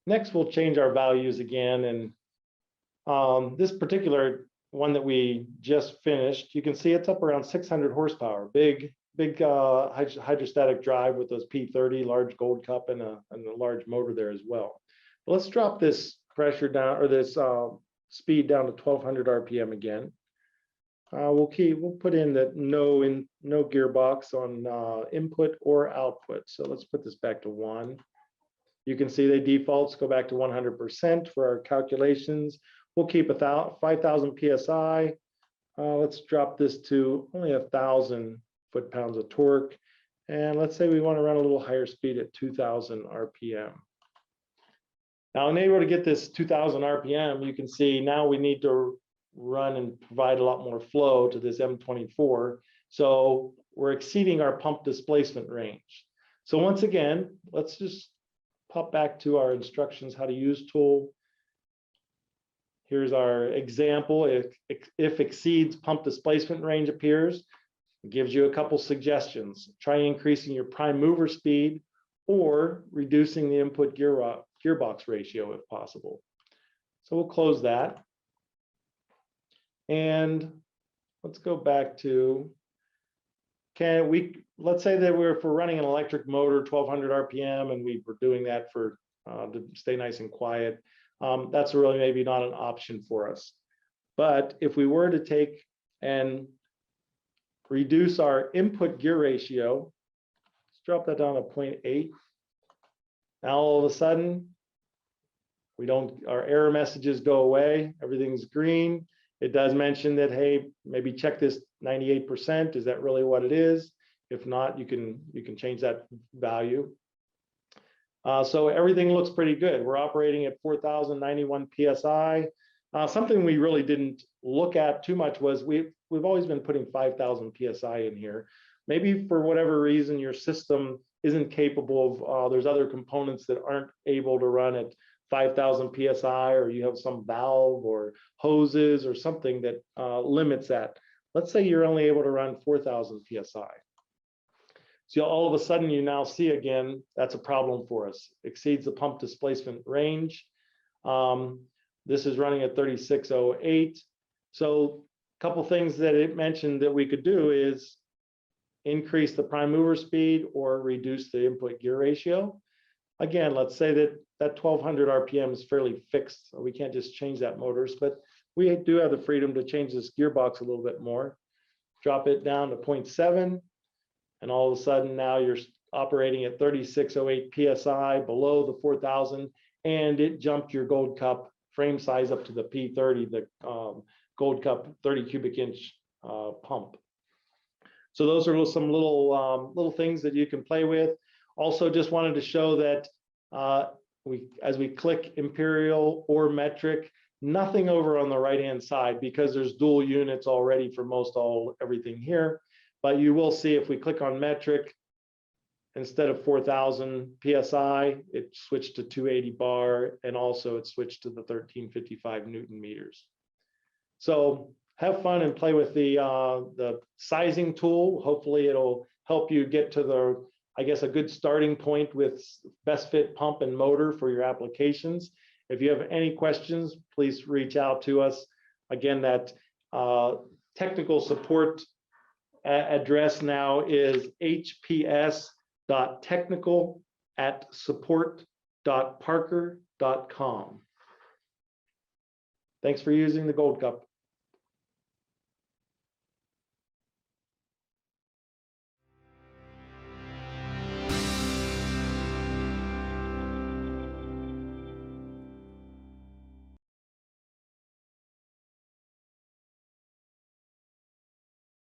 Next, we'll change our values again. And this particular one that we just finished, you can see it's up around 600 horsepower, big hydrostatic drive with those P30, large gold cup, and a large motor there as well. But let's drop this pressure down, or this speed down to 1200 RPM again. We'll put in that no gearbox on input or output. So let's put this back to 1. You can see they defaults go back to 100% for our calculations. We'll keep 5,000 PSI. Let's drop this to only 1,000 foot-pounds of torque. And let's say we want to run a little higher speed at 2,000 RPM. Now, in order to get this 2,000 RPM, you can see now we need to run and provide a lot more flow to this M24. So we're exceeding our pump displacement range. So once again, let's just pop back to our instructions, how to use tool. Here's our example. If exceeds pump displacement range appears, it gives you a couple suggestions. Try increasing your prime mover speed or reducing the input gearbox ratio if possible. So we'll close that. And let's go back to, let's say that if we're running an electric motor, 1200 RPM, and we were doing that for to stay nice and quiet. That's really maybe not an option for us. But if we were to take and reduce our input gear ratio, let's drop that down to 0.8. Now all of a sudden, our error messages go away, everything's green. It does mention that, hey, maybe check this 98%. Is that really what it is? If not, you can change that value. So everything looks pretty good. We're operating at 4,091 PSI. Something we really didn't look at too much was we've always been putting 5,000 PSI in here. Maybe for whatever reason, your system isn't capable of, there's other components that aren't able to run at 5,000 PSI, or you have some valve or hoses or something that limits that. Let's say you're only able to run 4,000 PSI. So all of a sudden you now see again, that's a problem for us. Exceeds the pump displacement range. This is running at 3608. So a couple things that it mentioned that we could do is increase the prime mover speed or reduce the input gear ratio. Again, let's say that 1200 RPM is fairly fixed. So we can't just change that motors, but we do have the freedom to change this gearbox a little bit more. Drop it down to 0.7. And all of a sudden now you're operating at 3608 PSI below the 4,000, and it jumped your gold cup frame size up to the P30, the gold cup 30 cubic inch pump. So those are some little things that you can play with. Also just wanted to show that as we click imperial or metric, nothing over on the right-hand side because there's dual units already for everything here. But you will see if we click on metric, instead of 4,000 PSI, it switched to 280 bar, and also it switched to the 1355 Newton meters. So have fun and play with the sizing tool. Hopefully it'll help you get to a good starting point with best fit pump and motor for your applications. If you have any questions, please reach out to us. Again, that technical support address now is hps.technical@support.parker.com. Thanks for using the Gold Cup.